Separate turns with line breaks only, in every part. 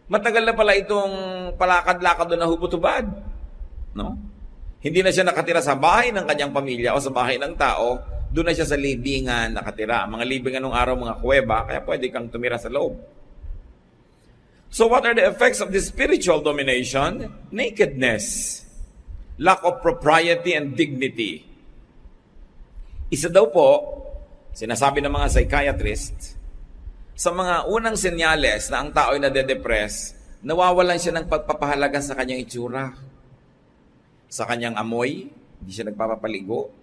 Matagal na pala itong palakad-lakad doon na hubot-hubad. No? Hindi na siya nakatira sa bahay ng kanyang pamilya o sa bahay ng tao, doon na siya sa libingan nakatira. Mga libingan nung araw, mga kuweba, kaya pwede kang tumira sa loob. So what are the effects of this spiritual domination? Nakedness, lack of propriety and dignity. Isa daw po, sinasabi ng mga psychiatrists, sa mga unang senyales na ang tao ay nade-depress, nawawalan siya ng pagpapahalaga sa kanyang itsura, sa kanyang amoy, hindi siya nagpapapaligo,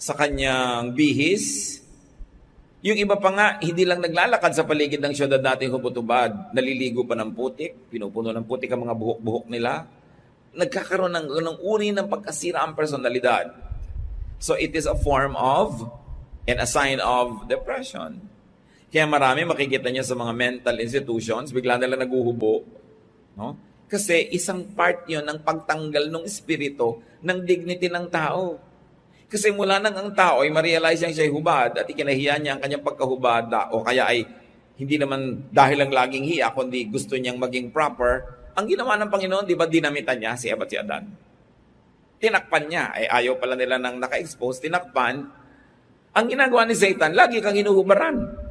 sa kanyang bihis. Yung iba pa nga, hindi lang naglalakad sa paligid ng syudad dating hubot-hubad, naliligo pa ng putik, pinupuno ng putik ang mga buhok-buhok nila, nagkakaroon ng uri ng pagkasira ang personalidad. So it is a form of and a sign of depression. Kaya marami makikita niya sa mga mental institutions, bigla nila naguhubo. No? Kasi isang part yon ng pagtanggal ng espiritu ng dignity ng tao. Kasi mula nang ang tao ay ma-realize niyang siya'y hubad at ikinahiya niya ang kanyang pagkahubad o kaya ay hindi naman dahil lang laging hiya, kundi gusto niyang maging proper, ang ginawa ng Panginoon, di ba dinamitan niya si Eva at si Adan? Tinakpan niya. Ayaw pala nila nang naka-expose, tinakpan. Ang ginagawa ni Satan, lagi kang hinuhubaran.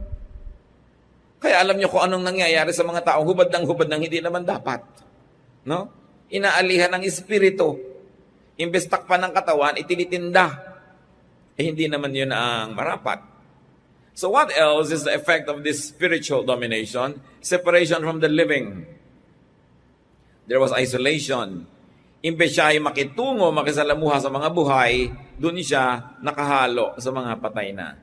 Kaya alam niyo kung anong nangyayari sa mga taong hubad ng hindi naman dapat. No? Inaalihan ng espiritu. Imbes takpan ng katawan, itinitinda. Hindi naman yun ang marapat. So what else is the effect of this spiritual domination? Separation from the living. There was isolation. Imbes siya ay makitungo, makisalamuha sa mga buhay, doon siya nakahalo sa mga patay na.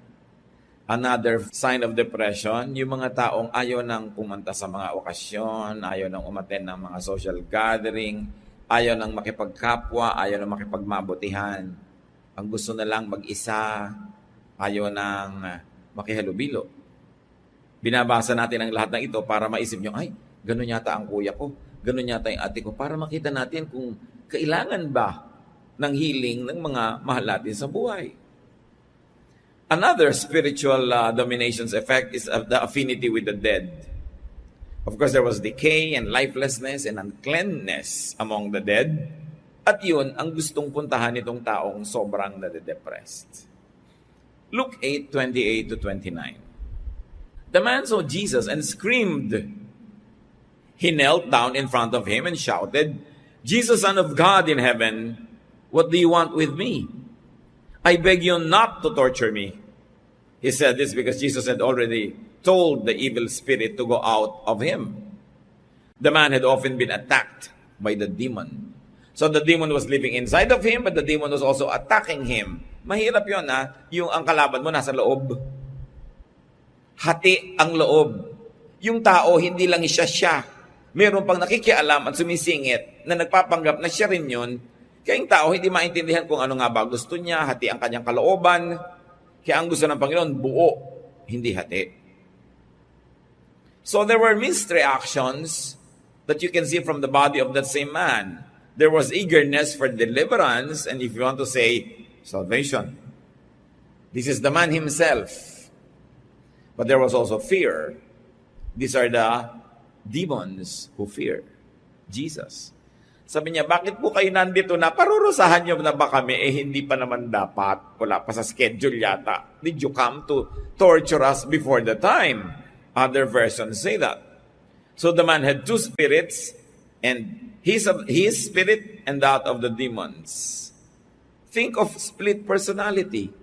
Another sign of depression, yung mga taong ayaw nang pumunta sa mga okasyon, ayaw nang umattend ng mga social gathering, ayaw nang makipagkapwa, ayaw nang makipagmabutihan. Ang gusto na lang mag-isa, ayaw nang makihalubilo. Binabasa natin ang lahat ng ito para maisip nyo, ay, ganun yata ang kuya ko, ganun yata yung ate ko, para makita natin kung kailangan ba ng healing ng mga mahal natin sa buhay. Another spiritual domination's effect is the affinity with the dead. Of course, there was decay and lifelessness and uncleanness among the dead. At yun, ang gustong puntahan nitong taong sobrang nade-depressed. Luke 8:28-29. The man saw Jesus and screamed. He knelt down in front of him and shouted, Jesus, Son of God in heaven, what do you want with me? I beg you not to torture me. He said this because Jesus had already told the evil spirit to go out of him. The man had often been attacked by the demon. So the demon was living inside of him, but the demon was also attacking him. Mahirap yun yung ang kalaban mo nasa loob. Hati ang loob. Yung tao, hindi lang siya. Meron pang nakikialam at sumisingit na nagpapanggap na siya rin yun. Kaya yung tao, hindi maintindihan kung ano nga ba gusto niya, hati ang kanyang kalooban. Kaya ang gusto ng Panginoon, buo, hindi hati. So there were mixed reactions that you can see from the body of that same man. There was eagerness for deliverance, and if you want to say, salvation. This is the man himself. But there was also fear. These are the demons who fear Jesus. Sabi niya, bakit po kayo nandito na? Parurusahan niyo na ba kami? Hindi pa naman dapat. Wala pa sa schedule yata. Did you come to torture us before the time? Other versions say that. So the man had two spirits, and his spirit and that of the demons. Think of split personality.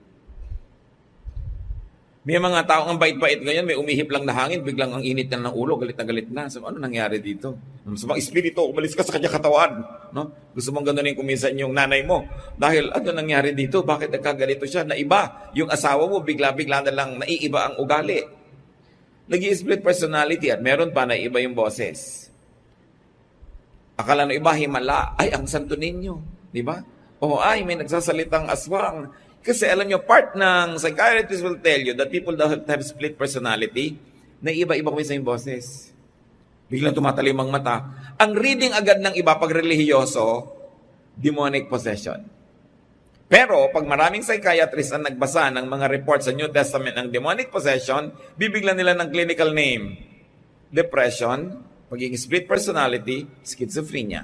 May mga tao ang bait-bait ngayon, may umihip lang na hangin, biglang ang init na ng ulo, galit na galit na. So, ano nangyari dito? Sa mga espiritu, umalis ka sa kanyang katawan. No? Gusto mong ganunin kuminsan yung nanay mo. Dahil ano nangyari dito? Bakit nagkagalito siya? Naiba. Yung asawa mo, bigla-bigla na lang naiiba ang ugali. Nag-i-split personality at meron pa na iba yung boses. Akala ng iba, himala. Ay, ang santo ninyo. Di ba? O ay, may nagsasalitang aswang. Kasi alam nyo, part ng psychiatrists will tell you that people that have split personality, na iba-iba ko yung boses. Biglang tumatalim ang mata. Ang reading agad ng iba pag relihiyoso, demonic possession. Pero pag maraming psychiatrists ang nagbasa ng mga reports sa New Testament ng demonic possession, bibiglan nila ng clinical name. Depression, Pagiging split personality, schizophrenia.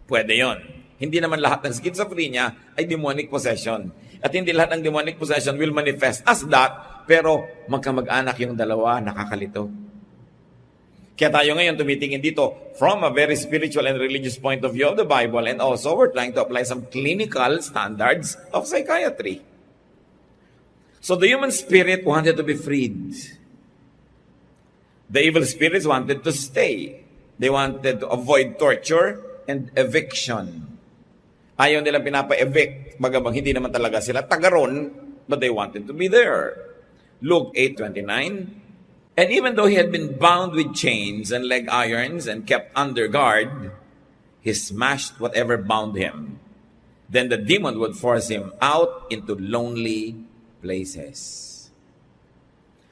Pwede yon. Hindi naman lahat ng schizophrenia ay demonic possession. At hindi lahat ng demonic possession will manifest as that, pero magkamag-anak yung dalawa, nakakalito. Kaya tayo ngayon tumitingin dito from a very spiritual and religious point of view of the Bible, and also we're trying to apply some clinical standards of psychiatry. So the human spirit wanted to be freed. The evil spirits wanted to stay. They wanted to avoid torture and eviction. Ayaw nila pinapa-evict, bagabang hindi naman talaga sila taga-ron, but they wanted to be there. Luke 8:29. And even though he had been bound with chains and leg irons and kept under guard, he smashed whatever bound him. Then the demon would force him out into lonely places.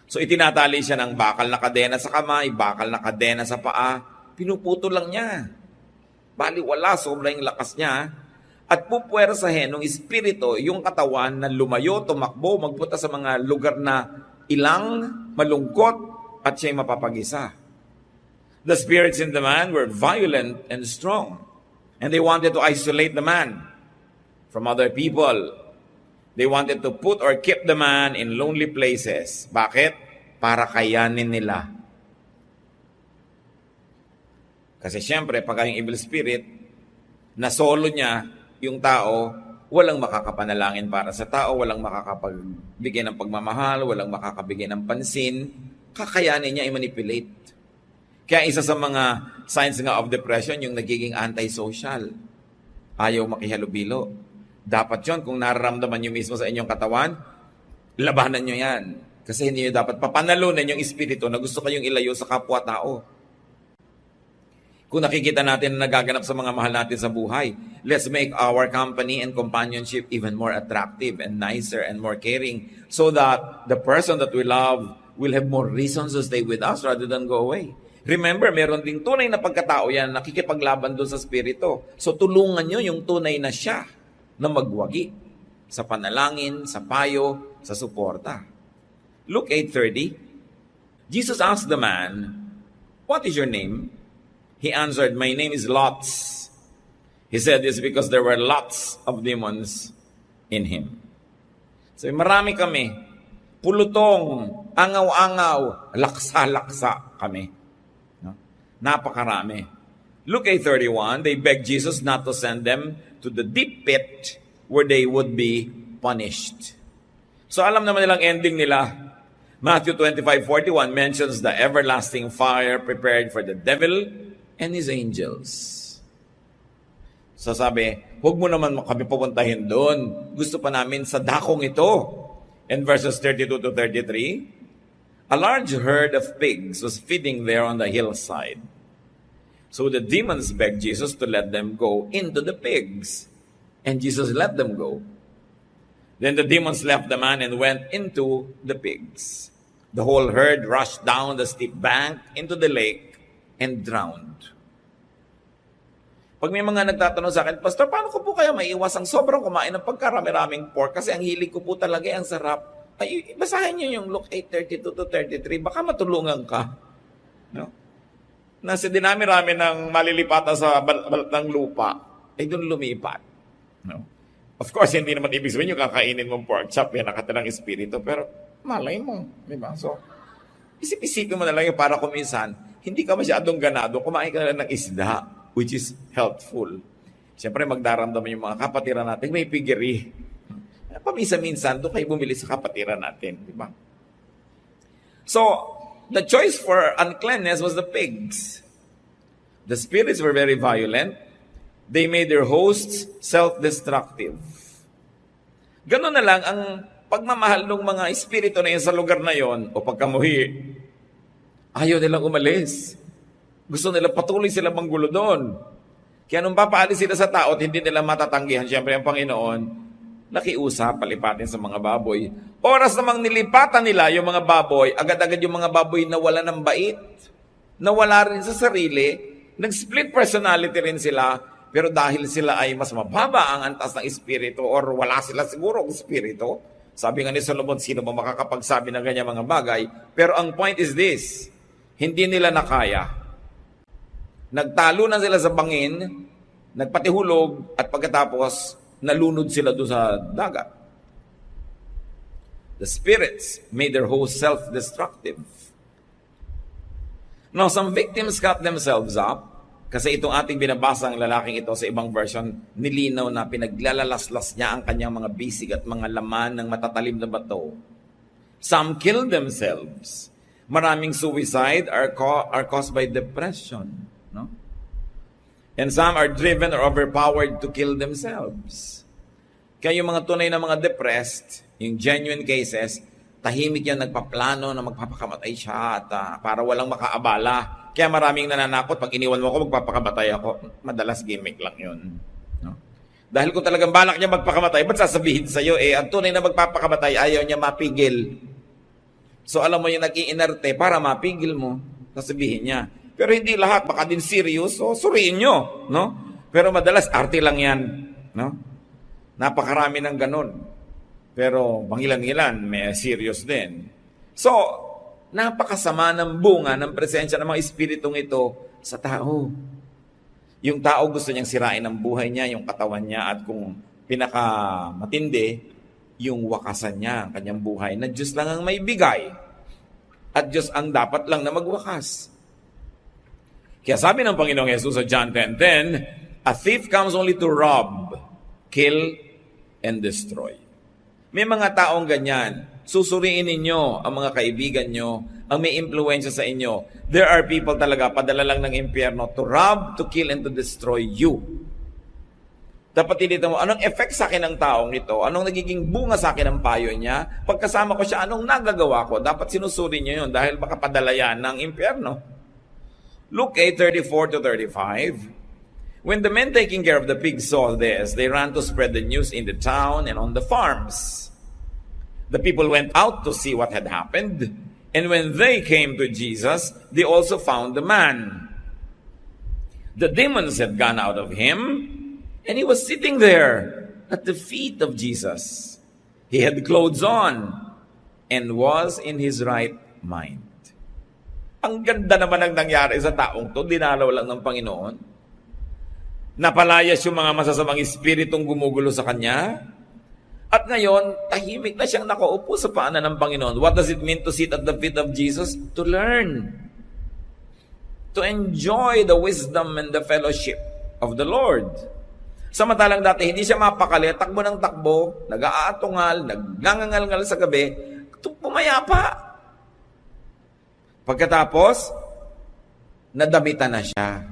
So itinatali siya ng bakal na kadena sa kamay, bakal na kadena sa paa, pinuputo lang niya. Baliwala, sobrang lakas niya. At pupuwersahin ng espiritu yung katawan na lumayo, tumakbo, magpunta sa mga lugar na ilang, malungkot, at siya'y mapapag-isa. The spirits in the man were violent and strong, and they wanted to isolate the man from other people. They wanted to put or keep the man in lonely places. Bakit? Para kayanin nila. Kasi siyempre, pag yung evil spirit, na solo niya yung tao, walang makakapanalangin para sa tao, walang makakapagbigay ng pagmamahal, walang makakabigay ng pansin, kakayanin niya i-manipulate. Kaya isa sa mga signs nga of depression, yung nagiging antisocial. Ayaw makihalubilo. Dapat yon kung nararamdaman nyo mismo sa inyong katawan, labanan nyo yan. Kasi hindi nyo dapat papanalunan yung espiritu na gusto kayong ilayo sa kapwa-tao. Kung nakikita natin na nagaganap sa mga mahal natin sa buhay, let's make our company and companionship even more attractive and nicer and more caring so that the person that we love will have more reasons to stay with us rather than go away. Remember, meron ding tunay na pagkatao yan, nakikipaglaban doon sa spirito. So tulungan nyo yung tunay na siya na magwagi sa panalangin, sa payo, sa suporta. Luke 8:30, Jesus asked the man, "What is your name?" He answered, "My name is Lots." He said this because there were lots of demons in him. So marami kami, pulutong, angaw-angaw, laksa-laksa kami. No? Napakarami. Luke 8:31, they begged Jesus not to send them to the deep pit where they would be punished. So alam naman nilang ending nila. Matthew 25:41 mentions the everlasting fire prepared for the devil and his angels. So sabi, huwag mo naman kami pupuntahin doon. Gusto pa namin sa dakong ito. In verses 32 to 33, a large herd of pigs was feeding there on the hillside. So the demons begged Jesus to let them go into the pigs. And Jesus let them go. Then the demons left the man and went into the pigs. The whole herd rushed down the steep bank into the lake and drowned. Pag may mga nagtatanong sa akin, Pastor, paano ko po kaya maiwas ang sobrang kumain ng pagkarami-raming pork? Kasi ang hilig ko po talaga, ang sarap. Ay, basahin niyo yung Luke 8:32 to 33. Baka matulungan ka. No? Nasa dinami-rami ng malilipatan sa balat ng lupa, ay doon lumipat. No? Of course, hindi naman ibig sabihin yung kakainin mong pork chop, yan nakatirang espiritu, pero malay mo. Diba? So, isip-isipin mo na lang yung para kuminsan, hindi ka masyadong ganado, kumain ka na lang ng isda, which is healthful. Siyempre, magdaramdaman yung mga kapatiran natin, may piggery. Paminsan-minsan, doon kayo bumili sa kapatiran natin. Diba? So, the choice for uncleanness was the pigs. The spirits were very violent. They made their hosts self-destructive. Ganun na lang ang pagmamahal ng mga espiritu na yun sa lugar na yon o pagkamuhi. Ayaw nilang umalis. Gusto nila patuloy sila manggulo doon. Kaya nung papaalis sila sa tao at hindi nila matatanggihan, siyempre ang Panginoon, nakiusap, palipatin sa mga baboy. Oras namang nilipatan nila yung mga baboy, agad-agad yung mga baboy nawala ng bait, nawala rin sa sarili, nag-split personality rin sila, pero dahil sila ay mas mababa ang antas ng espiritu or wala sila siguro ang espiritu, sabi nga ni Solomon, sino ba makakapagsabi ng ganyan mga bagay? Pero ang point is this, Hindi nila nakaya. Nagtalo na sila sa bangin, nagpatihulog, at pagkatapos, nalunod sila doon sa dagat. The spirits made their host self-destructive. Now, some victims cut themselves up, kasi itong ating binabasang lalaking ito sa ibang version, nilinaw na pinaglalalaslas niya ang kanyang mga bisig at mga laman ng matatalim na bato. Some killed themselves. Maraming suicide are caused by depression. No? And some are driven or overpowered to kill themselves. Kaya yung mga tunay na mga depressed, yung genuine cases, tahimik yan nagpaplano na magpapakamatay siya at para walang makaabala. Kaya maraming nananakot, pag iniwan mo ako, magpapakamatay ako. Madalas gimmick lang yun. No? Dahil kung talagang balak niya magpakamatay, ba't sasabihin sa'yo, ang tunay na magpapakamatay, ayaw niya mapigil. So alam mo yung nag-iinerte para mapigil mo, sasabihin niya. Pero hindi lahat, baka din serious, so suriin nyo. No? Pero madalas, arte lang yan. No? Napakarami ng ganun. Pero bangilan-ngilan, may serious din. So, napakasama ng bunga ng presensya ng mga espiritong ito sa tao. Yung tao gusto niyang sirain ang buhay niya, yung katawan niya, at kung pinakamatindi, yung wakasan niya, ang kanyang buhay, na Diyos lang ang may bigay. At Diyos ang dapat lang na magwakas. Kaya sabi ng Panginoong Yesus sa John 10:10, a thief comes only to rob, kill, and destroy. May mga taong ganyan. Susuriin ninyo ang mga kaibigan nyo, ang may impluensya sa inyo. There are people talaga, padala lang ng impyerno to rob, to kill, and to destroy you. Dapat tinito mo, anong effect sa akin ng taong ito? Anong nagiging bunga sa akin ng payo niya? Pagkasama ko siya, anong nagagawa ko? Dapat sinusuri niyo yun dahil baka padala yan ng impyerno. Luke 8:34-35. When the men taking care of the pigs saw this, they ran to spread the news in the town and on the farms. The people went out to see what had happened, and when they came to Jesus, they also found the man. The demons had gone out of him, and he was sitting there at the feet of Jesus. He had clothes on and was in his right mind. Ang ganda naman ang nangyari sa taong to, dinalaw lang ng Panginoon. Napalayas yung mga masasamang espiritong gumugulo sa kanya. At ngayon, tahimik na siyang nakaupo sa paanan ng Panginoon. What does it mean to sit at the feet of Jesus? To learn. To enjoy the wisdom and the fellowship of the Lord. Samantalang dati, hindi siya mapakali, takbo ng takbo, nag-aatungal, nagngangangal sa gabi, pumayapa. Pagkatapos, nadamitan na siya.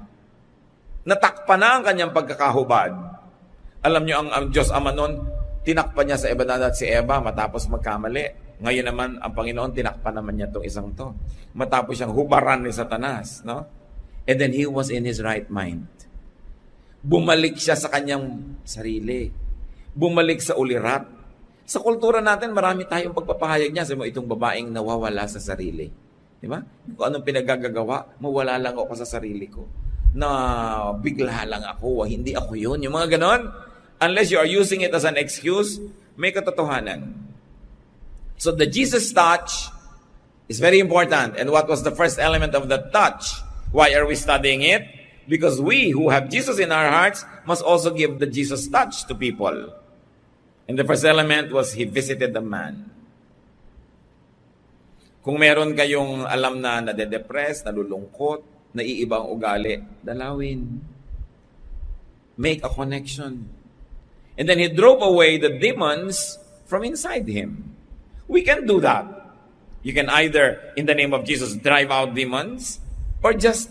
Natakpan na ang kanyang pagkakahubad. Alam niyo, ang Diyos Ama nun, tinakpan niya sa Eva at si Eva matapos magkamali. Ngayon naman, ang Panginoon, tinakpan naman niya itong isang to. Matapos siyang hubaran ni Satanas. No? And then he was in his right mind. Bumalik siya sa kanyang sarili. Bumalik sa ulirat. Sa kultura natin, marami tayong pagpapahayag niya. Sabi mo, itong babaeng nawawala sa sarili. Di ba? Kung anong pinagagagawa, mawala lang ako sa sarili ko. Na bigla lang ako, hindi ako yun. Yung mga ganon. Unless you are using it as an excuse, may katotohanan. So the Jesus touch is very important. And what was the first element of the touch? Why are we studying it? Because we who have Jesus in our hearts must also give the Jesus touch to people. And the first element was he visited the man. Kung meron kayong alam na nade-depress, nalulungkot, naiibang ugali, dalawin. Make a connection. And then he drove away the demons from inside him. We can do that. You can either, in the name of Jesus, drive out demons, or just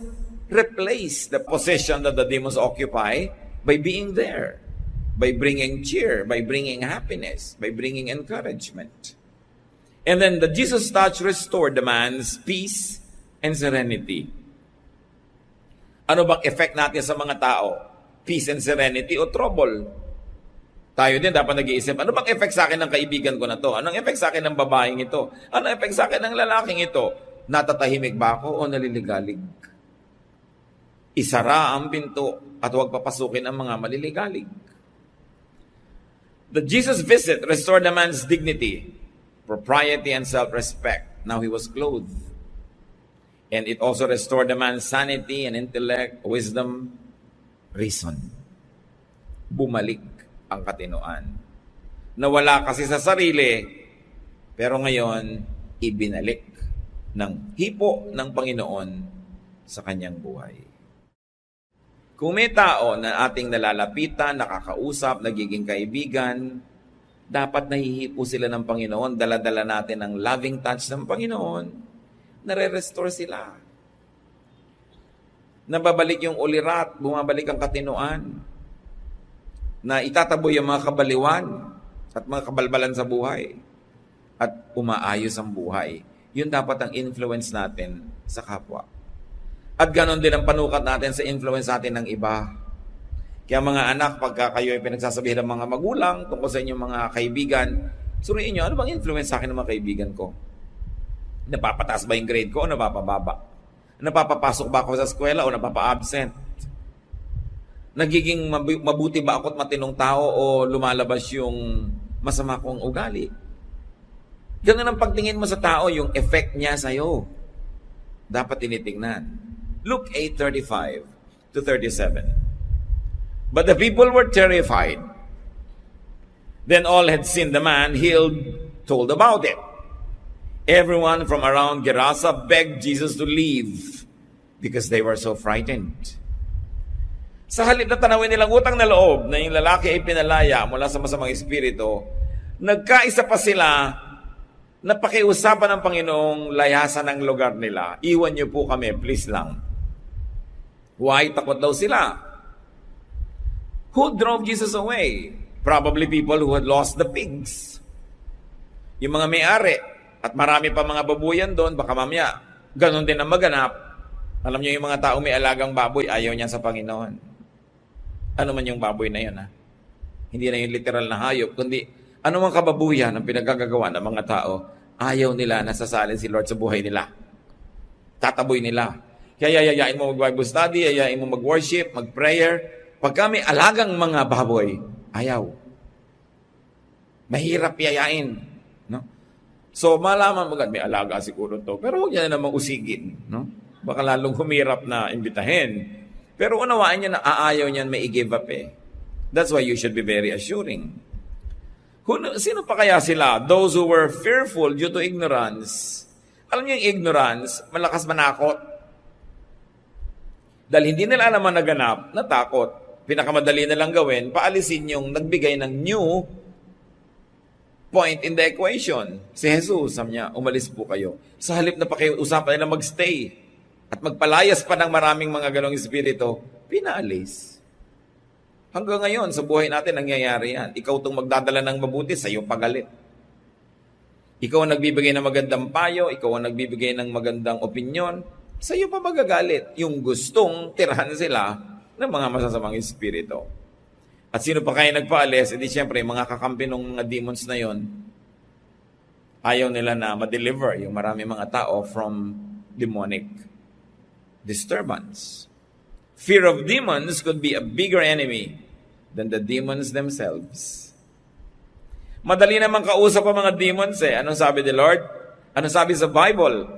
replace the position that the demons occupy by being there, by bringing cheer, by bringing happiness, by bringing encouragement. And then the Jesus touch restored the man's peace and serenity. Ano bang effect natin sa mga tao? Peace and serenity o trouble? Tayo din dapat nag-iisip, ano bang effect sa akin ng kaibigan ko na to? Anong effect sa akin ng babaeng ito? Anong effect sa akin ng lalaking ito? Natatahimik ba ako o naliligalig? Isara ang pinto at huwag papasukin ang mga maliligalig. The Jesus visit restored the man's dignity, propriety, and self-respect. Now he was clothed. And it also restored the man's sanity and intellect, wisdom, reason. Bumalik ang katinoan. Nawala kasi sa sarili, pero ngayon, ibinalik ng hipo ng Panginoon sa kanyang buhay. Kung may tao na ating nalalapitan, nakakausap, nagiging kaibigan, dapat nahihipo sila ng Panginoon, dala-dala natin ang loving touch ng Panginoon, nare-restore sila. Nababalik yung ulirat, bumabalik ang katinoan, na itataboy ang mga kabaliwan at mga kabalbalan sa buhay at umaayos ang buhay. Yun dapat ang influence natin sa kapwa. At ganon din ang panukat natin sa influence natin ng iba. Kaya mga anak, pagka kayo ay pinagsasabihin ng mga magulang tungkol sa inyong mga kaibigan, suriin nyo, ano bang influence sa akin ng mga kaibigan ko? Napapataas ba yung grade ko o napapababa? Napapapasok ba ako sa eskwela o napapa-absent? Nagiging mabuti ba ako at matinong tao o lumalabas yung masama kong ugali? Ganun ang pagtingin mo sa tao, yung effect niya sa'yo. Dapat tinitingnan. Luke 8:35 to 37. But the people were terrified. Then all had seen the man healed, told about it. Everyone from around Gerasa begged Jesus to leave because they were so frightened. Sa halip na tanawin nilang utang na loob na yung lalaki ay pinalaya mula sa masamang espiritu, nagkaisa pa sila na pakiusapan ng Panginoong layasan ang lugar nila. Iwan niyo po kami, please lang. Why? Takot daw sila. Who drove Jesus away? Probably people who had lost the pigs. Yung mga may-ari at marami pa mga babuyan doon, baka mamaya, ganun din ang maganap. Alam niyo yung mga tao may alagang baboy, ayaw niya sa Panginoon. Ano man yung baboy na yun, ha? Hindi na yung literal na hayop, kundi ano mang kababuyan ang pinagkagagawa ng mga tao, ayaw nila nasasalin si Lord sa buhay nila. Tataboy nila. Kaya yayain mo mag-Bible study, yayain mo mag-worship, mag-prayer. Pag kami alagang mga baboy, ayaw. Mahirap yayain. No? So, malaman mo, may alaga siguro to. Pero huwag niya na namang usigin. No? Baka lalong humirap na imbitahin. Pero unawaan niya na aayaw niyan may i-give up eh. That's why you should be very assuring. Sino pa kaya sila? Those who were fearful due to ignorance. Alam niyo yung ignorance, malakas manakot. Dahil hindi nila alam ang naganap, natakot. Pinakamadali na lang gawin, paalisin yung nagbigay ng new point in the equation. Si Jesus, sabi niya, umalis po kayo. Sa halip na pakiusapan nila magstay at magpalayas pa ng maraming mga ganong espiritu, pinaalis. Hanggang ngayon, sa buhay natin, nangyayari yan. Ikaw itong magdadala ng mabuti, sa'yo pagalit. Ikaw ang nagbibigay ng magandang payo, ikaw ang nagbibigay ng magandang opinyon, sa'yo pa magagalit. Yung gustong tirahan sila ng mga masasamang espiritu. At sino pa kaya nagpaalis, edi siyempre, mga kakampi ng mga demons na yon, ayaw nila na ma-deliver yung marami mga tao from demonic disturbance. Fear of demons could be a bigger enemy than the demons themselves. Madali naman kausap ang mga demons eh. Anong sabi ni Lord? Anong sabi sa Bible?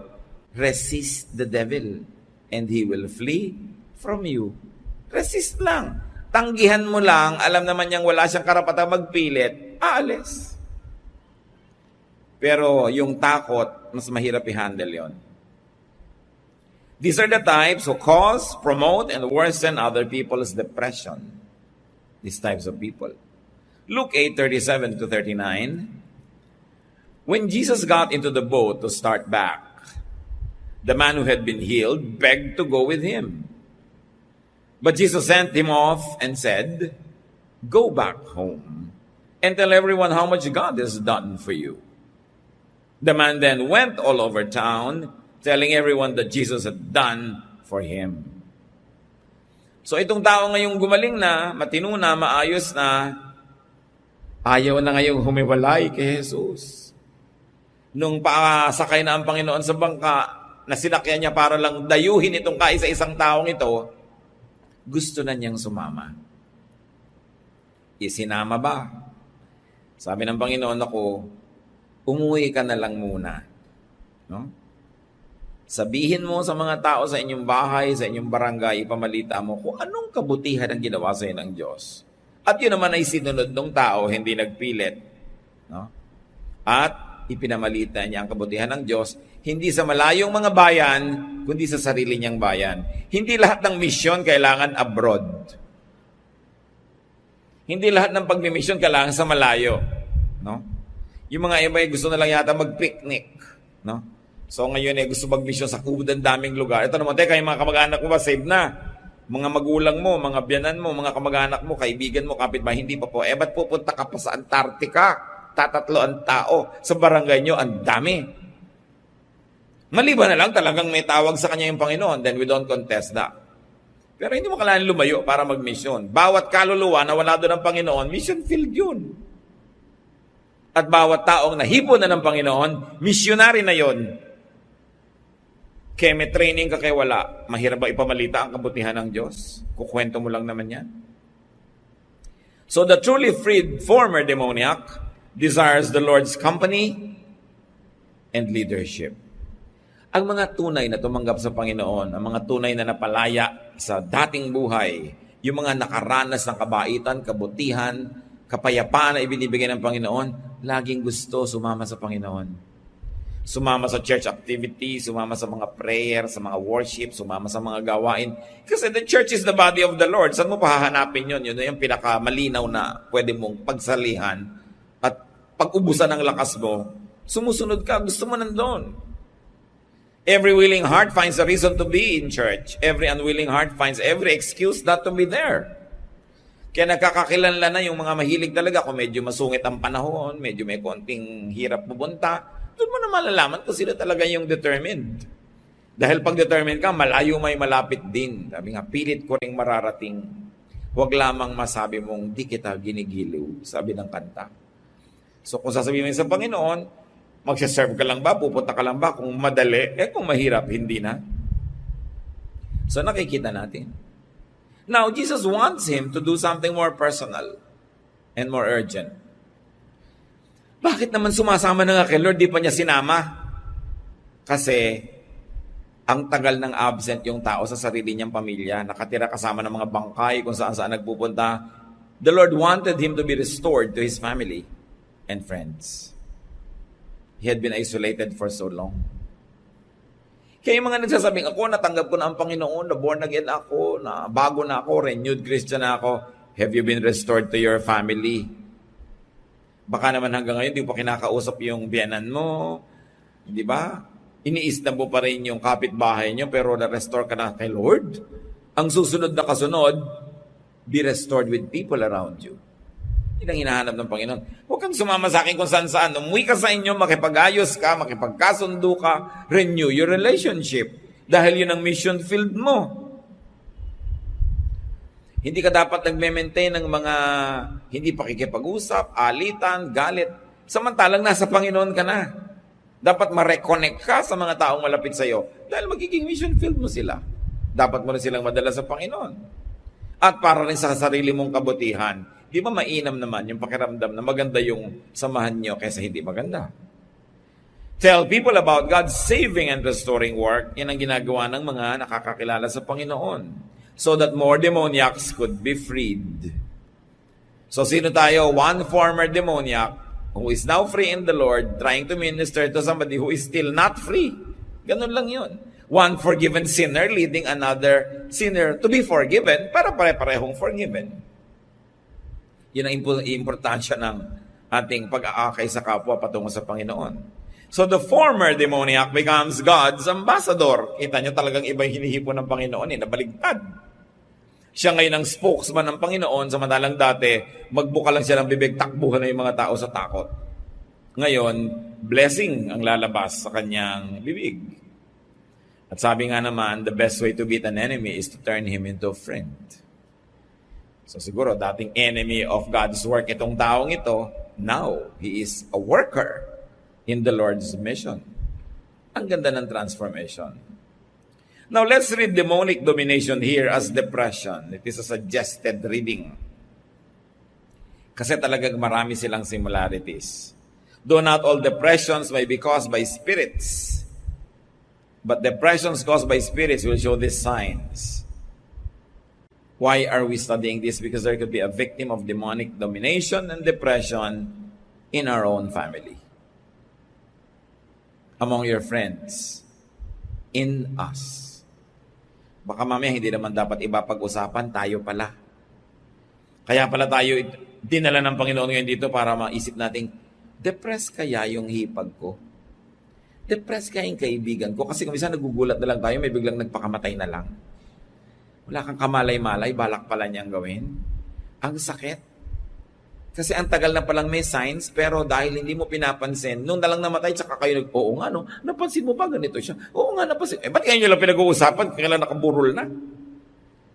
Resist the devil and he will flee from you. Resist lang. Tanggihan mo lang, alam naman niyang wala siyang karapatang magpilit, aalis. Pero yung takot, mas mahirap i-handle yon. These are the types who cause, promote, and worsen other people's depression. These types of people. Luke 8:37 to 39. When Jesus got into the boat to start back, the man who had been healed begged to go with him. But Jesus sent him off and said, "Go back home and tell everyone how much God has done for you." The man then went all over town, telling everyone that Jesus had done for him. So itong tao ngayong gumaling na, matino na, maayos na, ayaw na ngayong humiwalay kay Jesus. Nung pasakay na ang Panginoon sa bangka, na sinakyan niya para lang dayuhin itong kaisa-isang taong ito, gusto na niyang sumama. Isinama ba? Sabi ng Panginoon ako, umuwi ka na lang muna. No? Sabihin mo sa mga tao sa inyong bahay, sa inyong barangay, ipamalita mo kung anong kabutihan ang ginawa sa iyo ng Diyos. At yun naman ay sinunod ng tao, hindi nagpilit. No? At ipinamalita niya ang kabutihan ng Diyos, hindi sa malayong mga bayan, kundi sa sarili niyang bayan. Hindi lahat ng misyon kailangan abroad. Hindi lahat ng pagmimisyon kailangan sa malayo. No? Yung mga iba gusto na lang yata mag-picnic. No? So ngayon gusto mag-mission sa kubod, ang daming lugar. Ito naman, teka, yung mga kamag-anak mo ba, save na? Mga magulang mo, mga biyanan mo, mga kamag-anak mo, kaibigan mo, kapitbahay, hindi pa po. Ba't pupunta ka pa sa Antarctica? Tatatlo ang tao. Sa barangay nyo, ang dami. Maliban na lang, talagang may tawag sa kanya yung Panginoon, then we don't contest that. Pero hindi mo kailangan lumayo para mag-mission. Bawat kaluluwa na wala doon ng Panginoon, mission field yun. At bawat taong nahipon na ng Panginoon, missionary na yon. Kaya may training ka kaya wala, mahirap ba ipamalita ang kabutihan ng Diyos? Kukwento mo lang naman yan. So the truly freed former demoniac desires the Lord's company and leadership. Ang mga tunay na tumanggap sa Panginoon, ang mga tunay na napalaya sa dating buhay, yung mga nakaranas ng kabaitan, kabutihan, kapayapaan na ibinibigay ng Panginoon, laging gusto sumama sa Panginoon. Sumama sa church activity, sumama sa mga prayer, sa mga worship, sumama sa mga gawain. Kasi the church is the body of the Lord. Saan mo pahahanapin yun? Yun na yung pinakamalinaw na pwede mong pagsalihan at pag-ubusan ng lakas mo. Sumusunod ka, gusto mo nandun. Every willing heart finds a reason to be in church. Every unwilling heart finds every excuse not to be there. Kaya nagkakakilanlan na yung mga mahilig talaga kung medyo masungit ang panahon, medyo may konting hirap pupunta. Doon mo na malalaman kung sino talaga yung determined. Dahil pag determined ka, malayo may malapit din. Sabi nga, pilit ko ring mararating. Huwag lamang masabi mong di kita ginigiliw, sabi ng kanta. So kung sasabihin mo sa Panginoon, magsaserve ka lang ba, pupunta ka lang ba, kung madali, kung mahirap, hindi na. So nakikita natin. Now, Jesus wants him to do something more personal and more urgent. Bakit naman sumasama na nga kay Lord, di pa niya sinama? Kasi ang tagal ng absent yung tao sa sarili niyang pamilya, nakatira kasama ng mga bangkay kung saan-saan nagpupunta. The Lord wanted him to be restored to his family and friends. He had been isolated for so long. Kaya yung mga nagsasabing, ako natanggap ko na ang Panginoon, na born again ako, na bago na ako, renewed Christian na ako. Have you been restored to your family? Baka naman hanggang ngayon, di pa kinakausap yung biyanan mo. Di ba? Iniistan mo pa rin yung kapitbahay nyo, pero na-restore ka na kay Lord. Ang susunod na kasunod, be restored with people around you. Yun ang hinahanap ng Panginoon. Huwag kang sumama sa akin kung saan-saan. Umuwi ka sa inyo, makipag-ayos ka, makipagkasundo ka, renew your relationship. Dahil yun ang mission field mo. Hindi ka dapat nag-maintain ng mga hindi pakikipag-usap, alitan, galit. Samantalang nasa Panginoon ka na. Dapat ma-reconnect ka sa mga taong malapit sa iyo dahil magiging mission field mo sila. Dapat mo rin silang madala sa Panginoon. At para rin sa sarili mong kabutihan, di ba mainam naman yung pakiramdam na maganda yung samahan nyo kaysa hindi maganda? Tell people about God's saving and restoring work. Yan ang ginagawa ng mga nakakakilala sa Panginoon. So that more demoniacs could be freed. So sino tayo? One former demoniac who is now free in the Lord, trying to minister to somebody who is still not free. Ganun lang yun. One forgiven sinner leading another sinner to be forgiven para pare-parehong forgiven. Yun ang importansya ng ating pag-aakay sa kapwa patungo sa Panginoon. So the former demoniac becomes God's ambassador. Kita niyo talagang iba yung hinihipon ng Panginoon, nabaligtad. Siya ngayon ang spokesman ng Panginoon, samantalang dati, magbuka lang siya ng bibig, takbuhan na yung mga tao sa takot. Ngayon, blessing ang lalabas sa kanyang bibig. At sabi nga naman, the best way to beat an enemy is to turn him into a friend. So siguro, dating enemy of God's work itong taong ito, now, he is a worker in the Lord's mission. Ang ganda ng transformation. Now, let's read demonic domination here as depression. It is a suggested reading. Kasi talagang marami silang similarities. Though not all depressions may be caused by spirits. But depressions caused by spirits will show these signs. Why are we studying this? Because there could be a victim of demonic domination and depression in our own family, among your friends, in us. Baka mamaya hindi naman dapat iba pag-usapan, tayo pala. Kaya pala tayo dinala ng Panginoon ngayon dito para maisip natin, depressed kaya yung hipag ko? Depressed kaya yung kaibigan ko? Kasi kung minsan nagugulat na lang tayo, may biglang nagpakamatay na lang. Wala kang kamalay-malay, balak pala niyang gawin. Ang sakit. Kasi ang tagal na palang may signs, pero dahil hindi mo pinapansin, nung nalang namatay, tsaka kayo oo nga, no? Napansin mo pa ganito siya? Oo nga, napansin. Ba't kayo nyo lang pinag-uusapan? Kailan nakaburol na?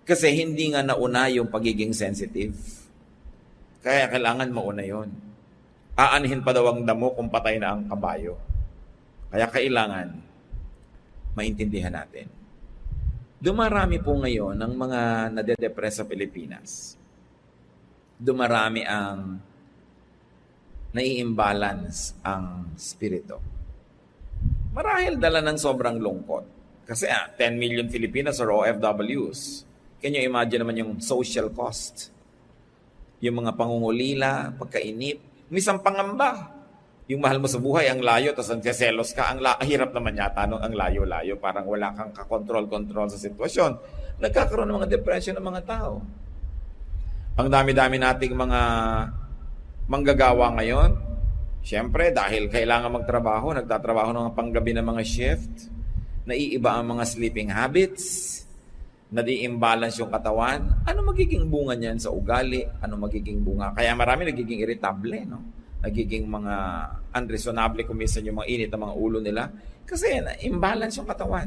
Kasi hindi nga nauna yung pagiging sensitive. Kaya kailangan mauna yon. Aanhin pa daw ang damo kung patay na ang kabayo. Kaya kailangan maintindihan natin. Dumarami po ngayon ang mga nade-depress sa Pilipinas. Dumarami ang nai-imbalance ang spirito. Marahil dala ng sobrang lungkot. Kasi 10 million Filipinas are OFWs. Can you imagine naman yung social cost? Yung mga pangungulila, pagkainip, misang pangamba. Yung mahal mo sa buhay, ang layo, tapos ang selos ka, ang hirap naman yata, no? Ang layo-layo, parang wala kang kakontrol-control sa sitwasyon. Nagkakaroon ng mga depression ng mga tao. Ang dami-dami nating mga manggagawa ngayon, siyempre, dahil kailangan magtrabaho, nagtatrabaho ng panggabi ng mga shift, naiiba ang mga sleeping habits, nadi-imbalance yung katawan, ano magiging bunga niyan sa ugali? Ano magiging bunga? Kaya marami nagiging irritable, no? Nagiging mga unreasonable kung minsan yung mga init ng mga ulo nila. Kasi imbalance yung katawan.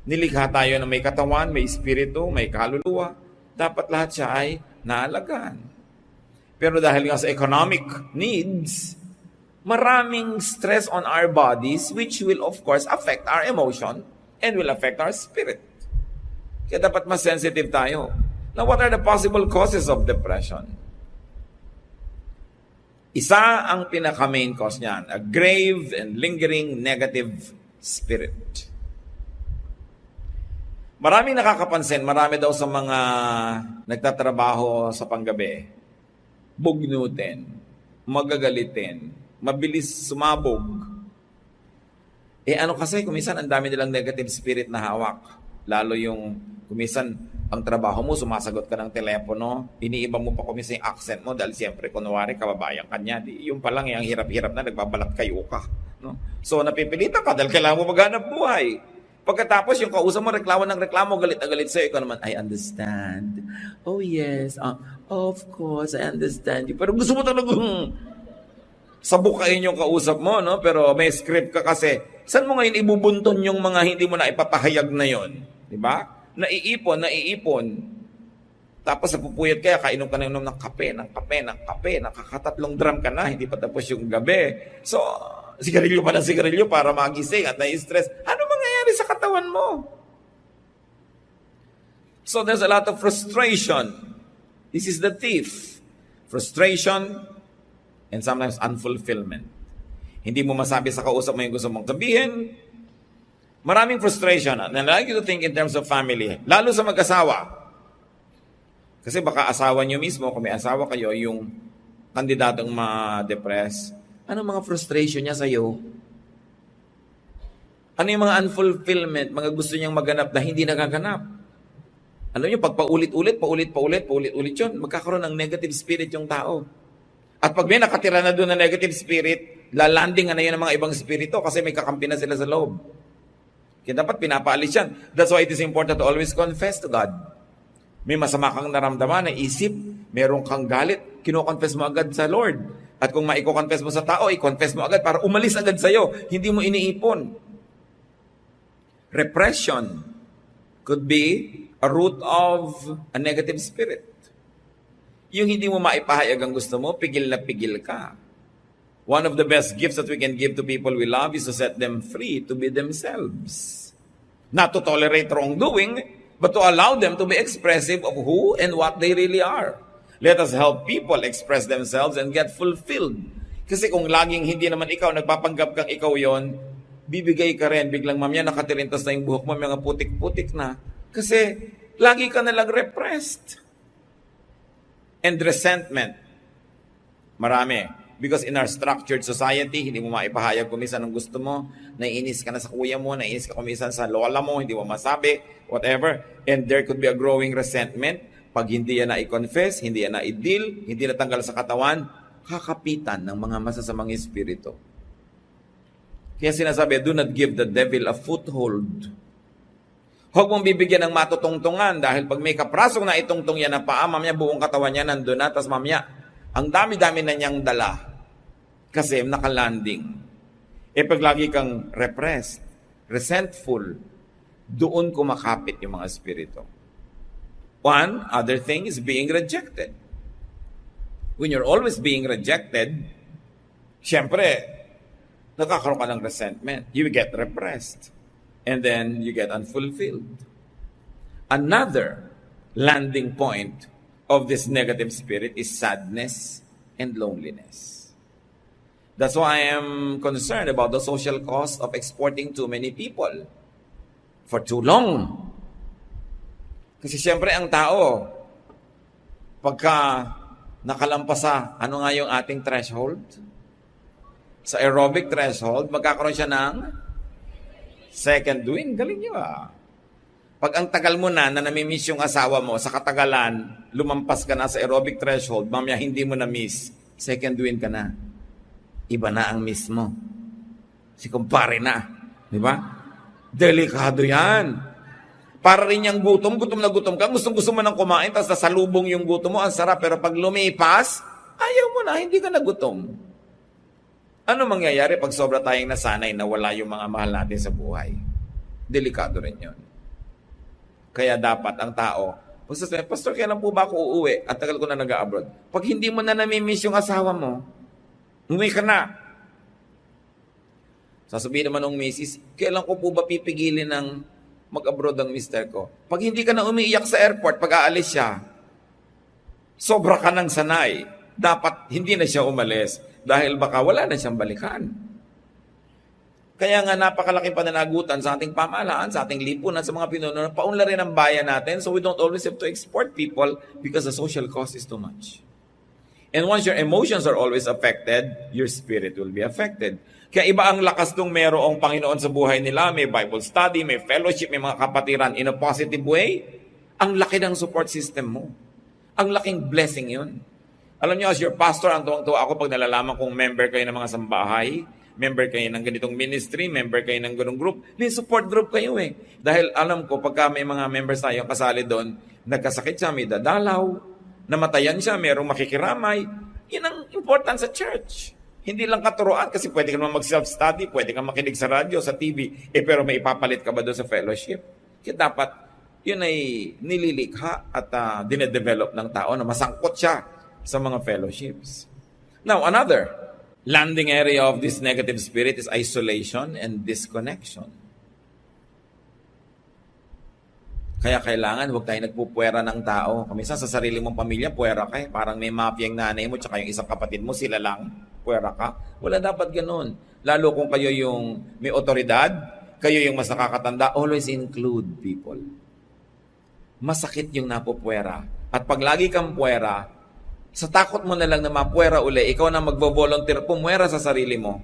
Nilikha tayo na may katawan, may espiritu, may kaluluwa. Dapat lahat siya ay naalagaan. Pero dahil nga sa economic needs, maraming stress on our bodies which will of course affect our emotion and will affect our spirit. Kaya dapat mas sensitive tayo. Now, what are the possible causes of depression? Isa ang pinaka-main cause niyan, a grave and lingering negative spirit. Maraming nakakapansin, marami daw sa mga nagtatrabaho sa panggabi, bugnutin, magagalitin, mabilis sumabog. Ano kasi, kuminsan ang dami nilang negative spirit na hawak. Lalo yung kuminsan ang trabaho mo, sumasagot ka ng telepono, iniiba mo pa kuminsan yung accent mo dahil siyempre, kunwari, kababayan ka niya. Yung palang ang hirap-hirap na, nagbabalat kayo ka. No? So, napipilitan ka dahil kailangan mo maghanap buhay. Pagkatapos, yung kausap mo, reklamo ng reklamo, galit na galit sa'yo. Ikaw naman, I understand. Oh, yes. Of course, I understand you. Pero gusto mo talagang sabukain yung kausap mo, no? Pero may script ka kasi. Saan mo ngayon ibubunton yung mga hindi mo na ipapahayag na yon? Diba? Naiipon. Tapos napupuyat kaya, kainom ka ng kape, nakakatatlong drum ka na, hindi pa tapos yung gabi. So, sigarilyo pa ng sigarilyo para magising at na-stress. Ano mangyayari sa katawan mo? So, there's a lot of frustration. This is the thief. Frustration and sometimes unfulfillment. Hindi mo masabi sa kausap mo yung gusto mong sabihin. Maraming frustration. And I like you to think in terms of family. Lalo sa mag-asawa. Kasi baka asawa nyo mismo, kung may asawa kayo, yung kandidatong ma-depress, ano mga frustration niya sa'yo? Ano yung mga unfulfillment, mga gusto niyang maganap na hindi nagaganap? Alam niyo, pag paulit-ulit yun, magkakaroon ng negative spirit yung tao. At pag may nakatira na doon na negative spirit, lalanding na yun ng mga ibang spirito kasi may kakampi na sila sa loob. Kaya dapat pinapaalis yan. That's why it is important to always confess to God. May masama kang naramdaman na isip, meron kang galit, kino-confess mo agad sa Lord. At kung maiko-confess mo sa tao, i-confess mo agad para umalis agad sa'yo. Hindi mo iniipon. Repression could be a root of a negative spirit. Yung hindi mo maipahayag ang gusto mo, pigil na pigil ka. One of the best gifts that we can give to people we love is to set them free to be themselves. Not to tolerate wrongdoing, but to allow them to be expressive of who and what they really are. Let us help people express themselves and get fulfilled. Kasi kung laging hindi naman ikaw, nagpapanggap kang ikaw yon, bibigay ka rin, biglang mamaya nakatirintas na yung buhok mo, mga putik-putik na. Kasi lagi ka nalang repressed. And resentment. Marami. Because in our structured society, hindi mo maipahayag kumisan ang gusto mo, naiinis ka na sa kuya mo, naiinis ka kumisan sa lola mo, hindi mo masabi, whatever. And there could be a growing resentment. Pag hindi yan na i-confess, hindi yan na i-deal, hindi natanggal sa katawan, kakapitan ng mga masasamang espiritu. Kaya sinasabi, do not give the devil a foothold. Huwag mong bibigyan ng matutungtungan dahil pag may kaprasong na itungtong yan na paa, mamaya buong katawan niya nandun na, tapos mamaya, ang dami-dami na niyang dala. Kasi nakalanding. Pag lagi kang repressed, resentful, doon kumakapit yung mga espiritu. One other thing is being rejected. When you're always being rejected, syempre, nakakaroon ka ng resentment. You get repressed. And then you get unfulfilled. Another landing point of this negative spirit is sadness and loneliness. That's why I am concerned about the social cost of exporting too many people for too long. Kasi siyempre ang tao, pagka nakalampasa, ano nga yung ating threshold? Sa aerobic threshold, magkakaroon siya ng second wind. Galing niyo Pag ang tagal mo na namimiss yung asawa mo, sa katagalan, lumampas ka na sa aerobic threshold, mamaya hindi mo na-miss, second wind ka na. Iba na ang miss mo. Si kumpare na. Di ba? Delikado yan. Para rin yung gutom na gutom ka, gustong-gusto mo nang kumain, tapos nasalubong yung gutom mo, ang sarap, pero pag lumipas, ayaw mo na, hindi ka nagutom. Ano mangyayari pag sobra tayong nasanay na wala yung mga mahal natin sa buhay? Delikado rin yun. Kaya dapat ang tao, Pastor, kailan po ba ako uuwi? At tagal ko na nag-abroad. Pag hindi mo na namimiss yung asawa mo, umuwi ka na. Sasabihin naman ng misis, kailan ko po ba pipigilin ng mag-abroad ang mister ko? Pag hindi ka na umiiyak sa airport, pag aalis siya, sobra ka ng sanay. Dapat hindi na siya umalis dahil baka wala na siyang balikan. Kaya nga napakalaking pananagutan sa ating pamahalaan, sa ating lipunan, sa mga pinuno, paunla rin ang bayan natin so we don't always have to export people because the social cost is too much. And once your emotions are always affected, your spirit will be affected. Kaya iba ang lakas nung merong Panginoon sa buhay nila, may Bible study, may fellowship, may mga kapatiran in a positive way. Ang laki ng support system mo. Ang laking blessing yun. Alam niyo, as your pastor, ang tuwang-tuwa ako pag nalalaman kong member kayo ng mga sambahay, member kayo ng ganitong ministry, member kayo ng ganong group, may support group kayo Dahil alam ko, pagka may mga members tayo kasali doon, nagkasakit siya, may dadalaw, namatayan siya, merong makikiramay. Yan ang important sa church. Hindi lang katuroan kasi pwede ka naman mag-self-study, pwede ka makinig sa radyo, sa TV, pero may ipapalit ka ba doon sa fellowship? Kaya dapat, yun ay nililikha at dinedevelop ng tao na masangkot siya sa mga fellowships. Now, another landing area of this negative spirit is isolation and disconnection. Kaya kailangan, huwag tayo nagpupwera ng tao. Minsan sa sarili mong pamilya, puwera ka Parang may mafia yung nanay mo, tsaka yung isang kapatid mo, sila lang, puwera ka. Wala dapat ganun. Lalo kung kayo yung may otoridad, kayo yung mas nakakatanda, always include people. Masakit yung napupwera. At pag lagi kang puwera, sa takot mo na lang na mapuwera uli, ikaw na magvo-volunteer, pumwera sa sarili mo.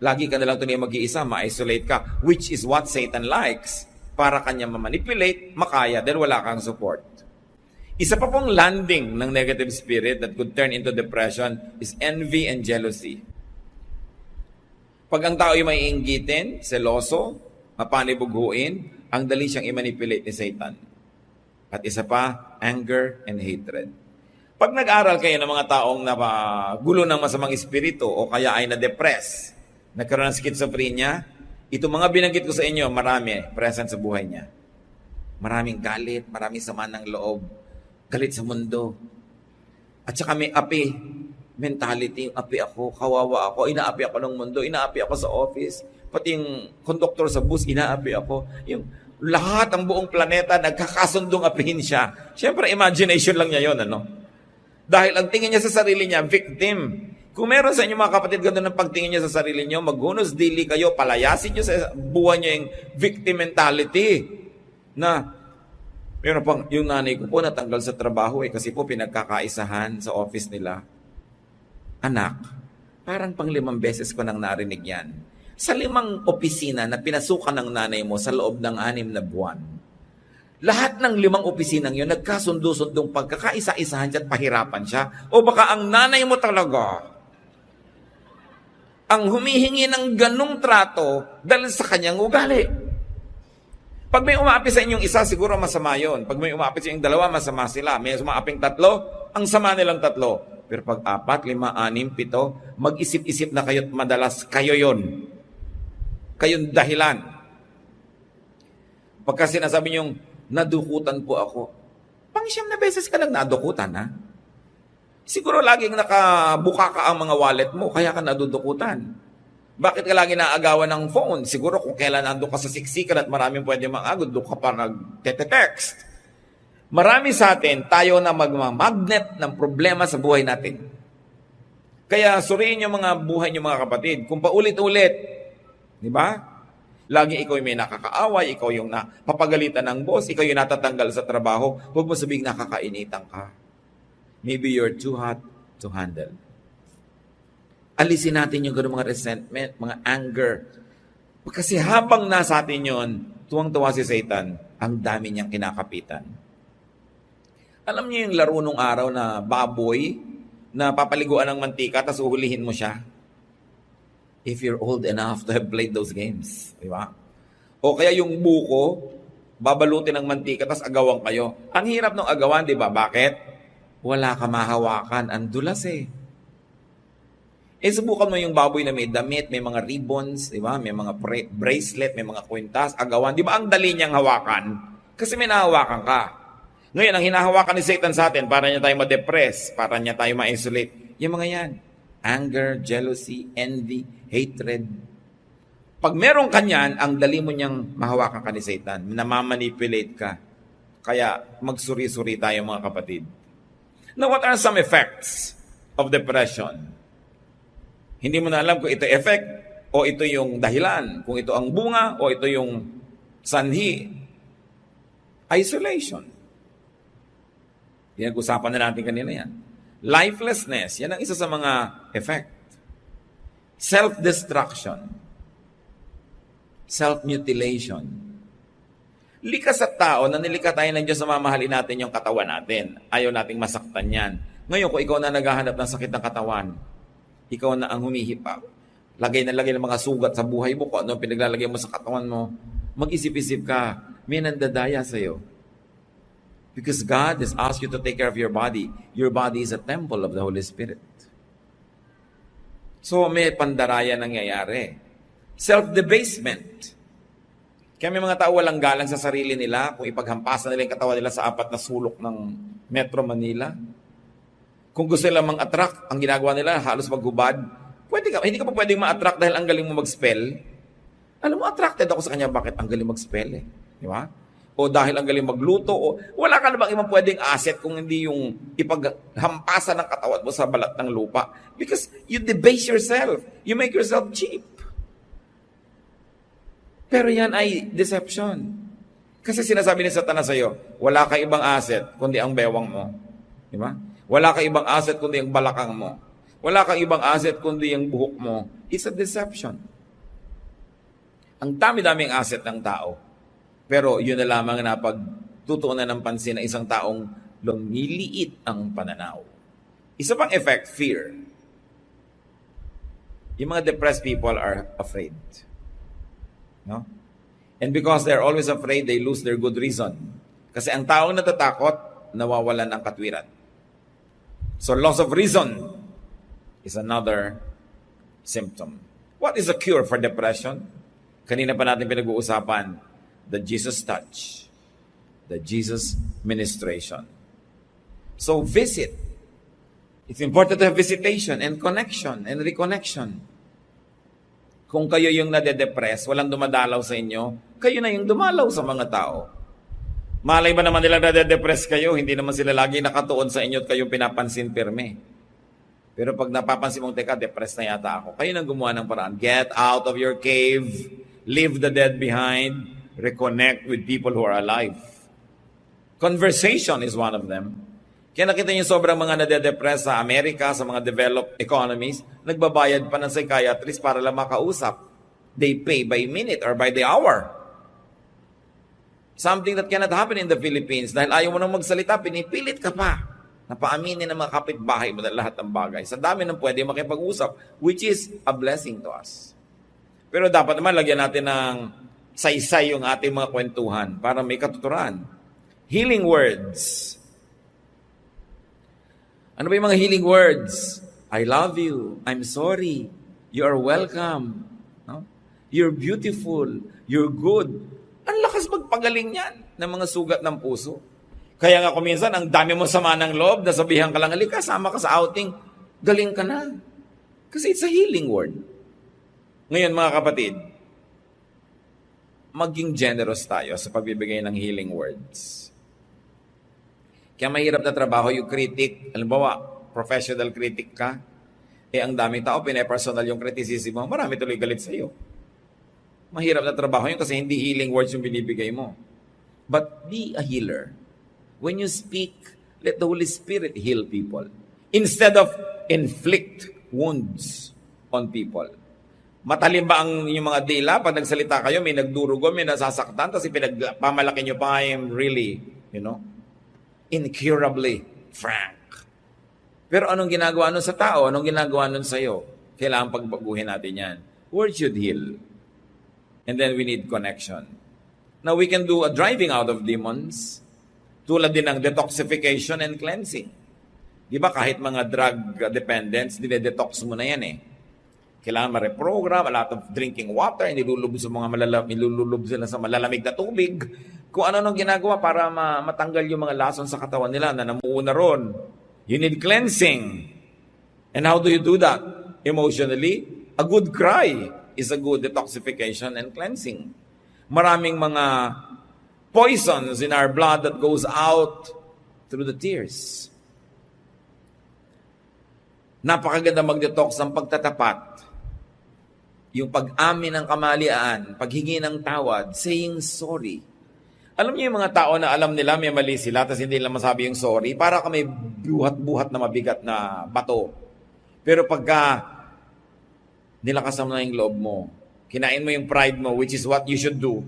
Lagi ka na lang tuloy mag-iisa, ma-isolate ka, which is what Satan likes. Para kanya ma-manipulate, makaya, dahil wala kang support. Isa pa pong landing ng negative spirit that could turn into depression is envy and jealousy. Pag ang tao ay may inggitin, seloso, mapanibughuin, ang dali siyang i-manipulate ni Satan. At isa pa, anger and hatred. Pag nag-aral kayo ng mga taong gulo ng masamang espiritu o kaya ay na-depress, nagkaroon ng schizophrenia, itong mga binanggit ko sa inyo, marami present sa buhay niya. Maraming galit, maraming sama ng loob, galit sa mundo. At saka may api mentality, yung api ako, kawawa ako, inaapi ako ng mundo, inaapi ako sa office, pati yung conductor sa bus, inaapi ako. Yung lahat, ang buong planeta, nagkakasundong apihin siya. Siyempre, imagination lang niya yun, Dahil ang tingin niya sa sarili niya, victim. Kung meron sa inyo mga kapatid ganun ng pagtingin nyo sa sarili nyo, maghunos dili kayo, palayasin nyo sa buhay nyo yung victim mentality. Na, pero pang, yung nanay ko po natanggal sa trabaho kasi po pinagkakaisahan sa office nila. Anak, parang pang 5 beses ko nang narinig yan. Sa 5 opisina na pinasukan ng nanay mo sa loob ng 6 na buwan, lahat ng 5 opisinang yun, nagkasundo-sundong pagkakaisa-isahan siya at pahirapan siya. O baka ang nanay mo talaga ang humihingi ng ganung trato dahil sa kanyang ugali. Pag may umaapi sa inyong isa, siguro masama yon. Pag may umaapi sa inyong 2, masama sila. May umaaping 3, ang sama nilang 3. Pero pag 4, 5, 6, 7, mag-isip-isip na kayo't madalas kayo yon. Kayong dahilan. Pagka sinasabi niyong, nadukutan po ako. Pang-9 na beses ka lang nadukutan, ha? Siguro laging nakabuka ka ang mga wallet mo, kaya ka nadudukutan. Bakit ka lagi naagawan ng phone? Siguro kung kailan nandun ka sa siksikan at maraming pwede mag-agod, doon ka pa nag-text. Marami sa atin, tayo na magmamagnet ng problema sa buhay natin. Kaya suriin yung mga buhay niyo mga kapatid. Kung paulit-ulit, di ba? Lagi ikaw yung may nakakaaway, ikaw yung napapagalitan ng boss, ikaw yung natatanggal sa trabaho, huwag mo sabihing nakakainitan ka. Maybe you're too hot to handle. Alisin natin yung gano'ng mga resentment, mga anger. Kasi habang nasa atin yun, tuwang-tuwa si Satan, ang dami niyang kinakapitan. Alam niyo yung laro nung araw na baboy na papaliguan ng mantika tapos uhulihin mo siya? If you're old enough to have played those games. Di ba? O kaya yung buko, babalutin ng mantika tapos agawan kayo. Ang hirap ng agawan, di ba? Bakit? Wala ka mahawakan. Ang dulas eh. Subukan mo yung baboy na may damit, may mga ribbons, di ba? May mga bracelet, may mga kwintas, agawan. Di ba ang dali niyang hawakan? Kasi may nahawakan ka. Ngayon, ang hinahawakan ni Satan sa atin, para niya tayo ma-depress, para niya tayo ma-isolate. Yung mga yan. Anger, jealousy, envy, hatred. Pag meron kanyan, ang dali mo niyang mahawakan ka ni Satan. Namamanipulate ka. Kaya magsuri-suri tayo mga kapatid. Now, what are some effects of depression? Hindi mo na alam kung ito effect o ito yung dahilan, kung ito ang bunga o ito yung sanhi. Isolation. Pinag-usapan na natin kanina yan. Lifelessness, yan ang isa sa mga effect. Self-destruction. Self-mutilation. Likas at tao na nilikha tayo ng Diyos na mamahalin natin yung katawan natin. Ayaw nating masaktan yan. Ngayon, kung ikaw na naghahanap ng sakit ng katawan, ikaw na ang humihipa. Lagay ng mga sugat sa buhay mo, kung ano pinaglalagay mo sa katawan mo, mag-isip-isip ka, may nandadaya sa'yo. Because God has asked you to take care of your body. Your body is a temple of the Holy Spirit. So, may pandaraya nangyayari. Self-debasement. Kaya may mga tao walang galang sa sarili nila kung ipaghampasan nila yung katawan nila sa 4 na sulok ng Metro Manila. Kung gusto nila mang-attract, ang ginagawa nila halos maghubad. Hindi ka pa pwedeng ma-attract dahil ang galing mo mag-spell. Alam mo, attracted ako sa kanya, bakit ang galing mag-spell eh. Di ba? O dahil ang galing magluto, o wala ka na bang ibang pwedeng asset kung hindi yung ipaghampasan ng katawan mo sa balat ng lupa. Because you debase yourself. You make yourself cheap. Pero yan ay deception. Kasi sinasabi ni Satanas sa'yo, wala ka ibang asset kundi ang bewang mo. Di ba? Wala ka ibang asset kundi ang balakang mo. Wala kang ibang asset kundi ang buhok mo. It's a deception. Ang dami-daming asset ng tao. Pero yun na lamang na pagtutuunan ng pansin ng isang taong lumiliit ang pananaw. Isa pang effect, fear. Yung mga depressed people are afraid. No? And because they're always afraid, they lose their good reason. Kasi ang taong natatakot, nawawalan ng katwiran. So loss of reason is another symptom. What is a cure for depression? Kanina pa natin pinag-uusapan, the Jesus touch, the Jesus ministration. So visit. It's important to have visitation and connection and reconnection. Kung kayo yung nade-depress, walang dumadalaw sa inyo, kayo na yung dumalaw sa mga tao. Malay ba naman nila nade-depress kayo, hindi naman sila lagi nakatuon sa inyo at kayong pinapansin pirme. Pero pag napapansin mong, teka, depressed na yata ako, kayo nang gumawa ng paraan. Get out of your cave, leave the dead behind, reconnect with people who are alive. Conversation is one of them. Kaya nakita niyo sobrang mga nade-depress sa Amerika, sa mga developed economies, nagbabayad pa ng psychiatrist para lang makausap. They pay by minute or by the hour. Something that cannot happen in the Philippines. Dahil ayaw mo nang magsalita, pinipilit ka pa. Napaaminin ng mga kapitbahay mo na lahat ng bagay. Sa dami ng pwede makipag-usap, which is a blessing to us. Pero dapat naman lagyan natin ng saysay yung ating mga kwentuhan para may katuturan. Healing words. Ano ba yung mga healing words? I love you. I'm sorry. You are welcome. No? You're beautiful. You're good. Ang lakas magpagaling yan ng mga sugat ng puso. Kaya nga kuminsan, ang dami mo sama ng loob, nasabihan ka lang, halika, sama ka sa outing, galing ka na. Kasi it's a healing word. Ngayon mga kapatid, maging generous tayo sa pagbibigay ng healing words. Kaya mahirap na trabaho yung critic. Halimbawa, professional critic ka, ang daming tao, pinapersonal yung criticism mo, marami tuloy galit sa'yo. Mahirap na trabaho yun kasi hindi healing words yung binibigay mo. But be a healer. When you speak, let the Holy Spirit heal people. Instead of inflict wounds on people. Matalim ba ang yung mga dila? Pag nagsalita kayo, may nagdurugo, may nasasaktan, tapos pinagpamalaki nyo pa, I am really, incurably frank. Pero anong ginagawa nun sa tao? Anong ginagawa nun sa'yo? Kailangan pagbaguhin natin yan. Words should heal. And then we need connection. Now we can do a driving out of demons. Tulad din ng detoxification and cleansing. Di ba kahit mga drug dependents, dinedetox mo na yan eh. Kailangan ma-reprogram, a lot of drinking water, nilululob sila sa malalamig na tubig. Kung ano nang ginagawa para matanggal yung mga lason sa katawan nila na namuuna ron. You need cleansing. And how do you do that? Emotionally, a good cry is a good detoxification and cleansing. Maraming mga poisons in our blood that goes out through the tears. Napakaganda mag-detox ng pagtatapat. Yung pag-amin ng kamalian, paghingi ng tawad, saying sorry. Alam niyo yung mga tao na alam nila may mali sila, tapos hindi nila masabi yung sorry, para ka may buhat-buhat na mabigat na bato. Pero pagka nilakasan mo na yung loob mo, kinain mo yung pride mo, which is what you should do,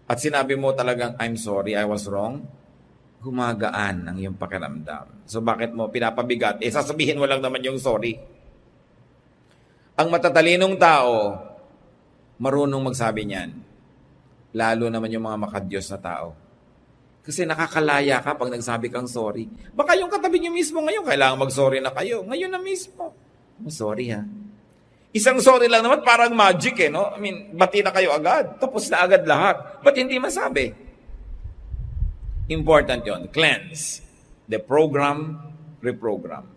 at sinabi mo talagang, I'm sorry, I was wrong, gumagaan ang iyong pakiramdam. So bakit mo pinapabigat? Sasabihin mo lang naman yung sorry. Ang matatalinong tao, marunong magsabi niyan. Lalo naman yung mga makadiyos na tao. Kasi nakakalaya ka pag nagsabi kang sorry. Baka yung katabi niyo mismo ngayon, kailangan mag-sorry na kayo. Ngayon na mismo. Sorry ha. Isang sorry lang naman, parang magic no? I mean, bati na kayo agad. Tapos na agad lahat. Ba't hindi masabi? Important yon. Cleanse. Deprogram, reprogram.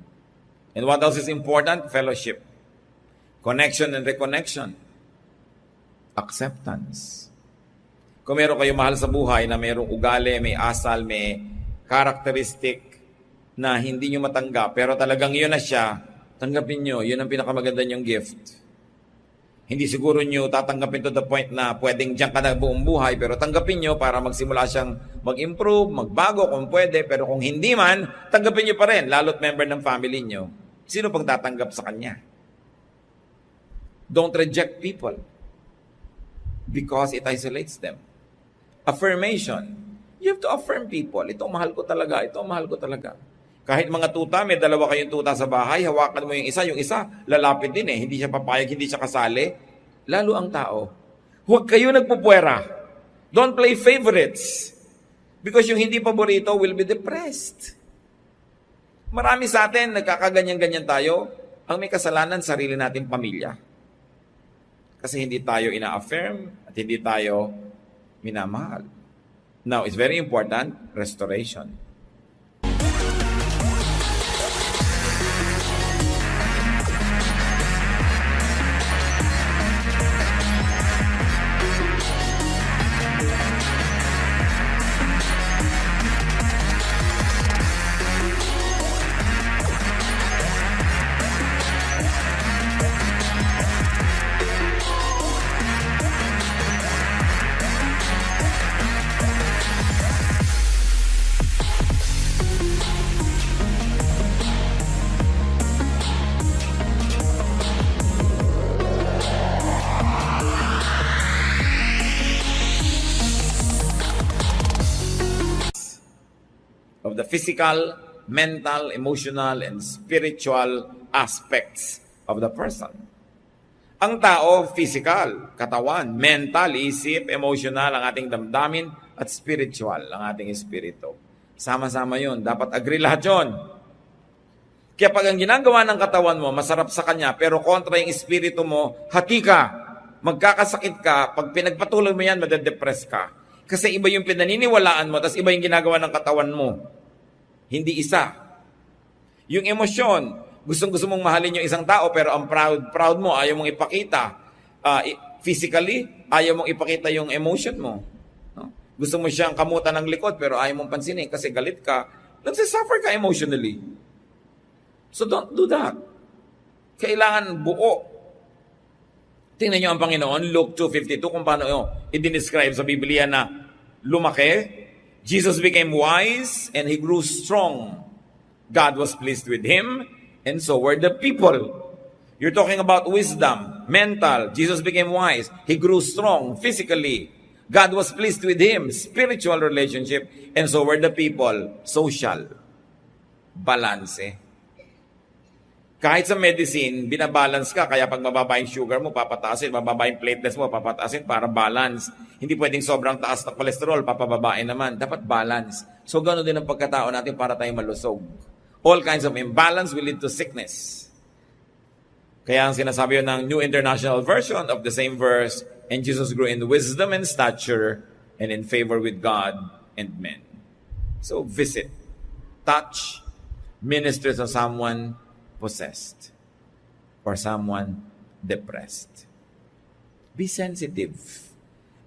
And what else is important? Fellowship. Connection and reconnection. Acceptance. Kung meron kayo mahal sa buhay na mayroong ugali, may asal, may characteristic na hindi nyo matanggap, pero talagang yun na siya, tanggapin nyo. Yun ang pinakamaganda nyong gift. Hindi siguro nyo tatanggapin to the point na pwedeng dyan ka na buong buhay, pero tanggapin nyo para magsimula siyang mag-improve, magbago kung pwede, pero kung hindi man, tanggapin nyo pa rin, lalo't member ng family nyo. Sino pang tatanggap sa kanya? Don't reject people because it isolates them. Affirmation. You have to affirm people. Ito mahal ko talaga. Ito mahal ko talaga. Kahit mga tuta, may dalawa kayong tuta sa bahay, hawakan mo yung isa lalapit din eh. Hindi siya papayag, hindi siya kasali. Lalo ang tao. Huwag kayo nagpupwera. Don't play favorites. Because yung hindi paborito will be depressed. Marami sa atin, nagkakaganyan-ganyan tayo. Ang may kasalanan, sarili nating pamilya. Kasi hindi tayo ina-affirm at hindi tayo minamahal. Now, it's very important, restoration. of the physical, mental, emotional, and spiritual aspects of the person. Ang tao, physical, katawan, mental, isip, emotional, ang ating damdamin, at spiritual, ang ating espiritu. Sama-sama yun. Dapat agree lahat yun. Kaya pag ang ginagawa ng katawan mo, masarap sa kanya, pero kontra yung espiritu mo, hati ka, magkakasakit ka, pag pinagpatuloy mo yan, madadepress ka. Kasi iba yung pinaniniwalaan mo, tapos iba yung ginagawa ng katawan mo. Hindi isa. Yung emosyon, gustong-gusto mong mahalin yung isang tao, pero ang proud mo, ayaw mong ipakita. Physically, ayaw mong ipakita yung emotion mo. No? Gusto mo siyang kamutan ng likod, pero ayaw mong pansinin kasi galit ka. Nagsasuffer ka emotionally. So don't do that. Kailangan buo. Tingnan niyo ang Panginoon, Luke 2:52, kung paano i-describe sa Biblia na lumaki. Jesus became wise and he grew strong. God was pleased with him, and so were the people. You're talking about wisdom, mental. Jesus became wise. He grew strong physically. God was pleased with him, spiritual relationship, and so were the people, social. Balance. Kahit sa medicine, binabalance ka. Kaya pag mababa yung sugar mo, papataasin. Mababa yung platelets mo, papataasin para balance. Hindi pwedeng sobrang taas na kolesterol, papababain naman. Dapat balance. So, gano'n din ang pagkatao natin para tayo malusog. All kinds of imbalance will lead to sickness. Kaya ang sinasabi yun ng New International Version of the same verse, and Jesus grew in wisdom and stature and in favor with God and men. So, visit, touch, minister to someone possessed or someone depressed. Be sensitive.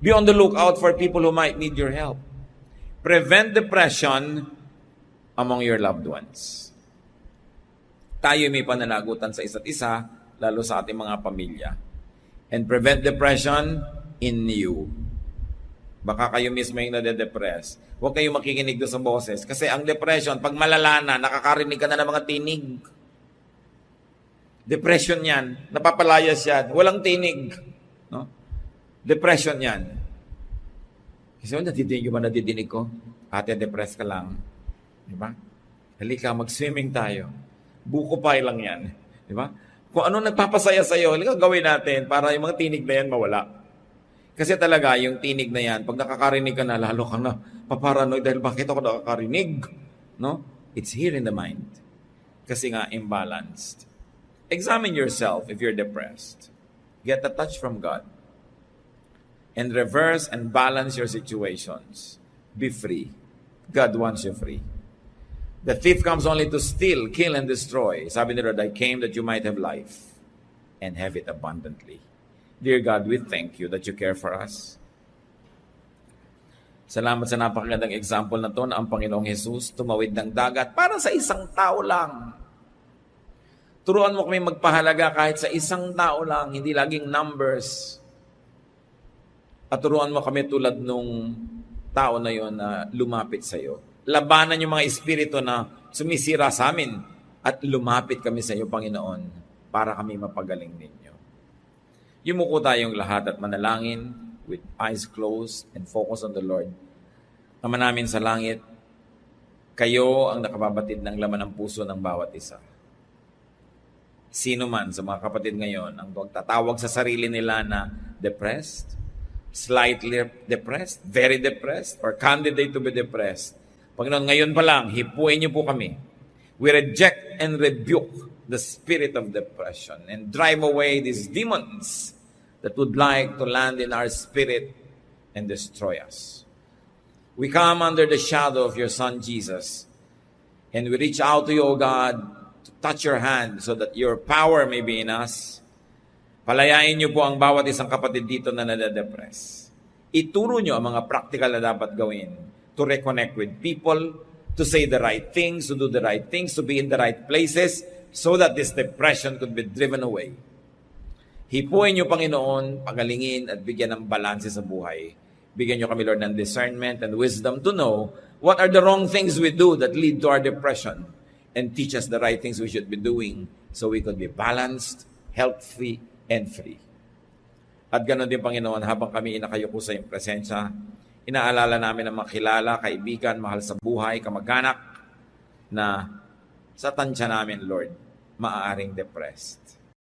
Be on the lookout for people who might need your help. Prevent depression among your loved ones. Tayo may pananagutan sa isa't isa, lalo sa ating mga pamilya. And prevent depression in you. Baka kayo mismo yung nade-depress. Huwag kayong makikinig doon sa boses. Kasi ang depression, pag malala na, nakakarinig ka na ng mga tinig. Depression yan. Napapalayas yan. Walang tinig. No? Depression yan. Kasi nadidinig ko? Ate, depress ka lang. Diba? Halika, mag-swimming tayo. Buko pie lang yan. Diba? Kung ano nagpapasaya sa'yo, halika gawin natin para yung mga tinig na yan mawala. Kasi talaga, yung tinig na yan, pag nakakarinig ka na, lalo ka na paparanoid dahil bakit ako nakakarinig? No? It's here in the mind. Kasi nga, imbalanced. Examine yourself if you're depressed. Get a touch from God. And reverse and balance your situations. Be free. God wants you free. The thief comes only to steal, kill, and destroy. Sabi ni Lord, I came that you might have life and have it abundantly. Dear God, we thank you that you care for us. Salamat sa napakagandang example na to na ang Panginoong Jesus tumawid ng dagat para sa isang tao lang. Turuan mo kami magpahalaga kahit sa isang tao lang, hindi laging numbers. At turuan mo kami tulad nung tao na yon na lumapit sa iyo. Labanan yung mga espiritu na sumisira sa amin at lumapit kami sa iyo, Panginoon, para kami mapagaling ninyo. Yumuko tayong lahat at manalangin with eyes closed and focus on the Lord. Ama namin sa langit, kayo ang nakababatid ng laman ng puso ng bawat isa. Sino man sa mga kapatid ngayon ang tatawag sa sarili nila na depressed, slightly depressed, very depressed, or candidate to be depressed. Panginoon, ngayon pa lang, hipuin niyo po kami. We reject and rebuke the spirit of depression and drive away these demons that would like to land in our spirit and destroy us. We come under the shadow of your Son, Jesus, and we reach out to you, O God, to touch your hand so that your power may be in us. Palayain niyo po ang bawat isang kapatid dito na nade-depress. Ituro niyo ang mga practical na dapat gawin to reconnect with people, to say the right things, to do the right things, to be in the right places so that this depression could be driven away. Hipuin niyo, Panginoon, pagalingin at bigyan ng balanse sa buhay. Bigyan niyo kami, Lord, ng discernment and wisdom to know what are the wrong things we do that lead to our depression, and teach us the right things we should be doing so we could be balanced, healthy, and free. At ganoon din, Panginoon, habang kami inakayuko sa iyong presensya, Inaalala namin ang mga kilala, kaibigan, mahal sa buhay, kamag-anak na sa tansya namin, Lord, maaaring depressed.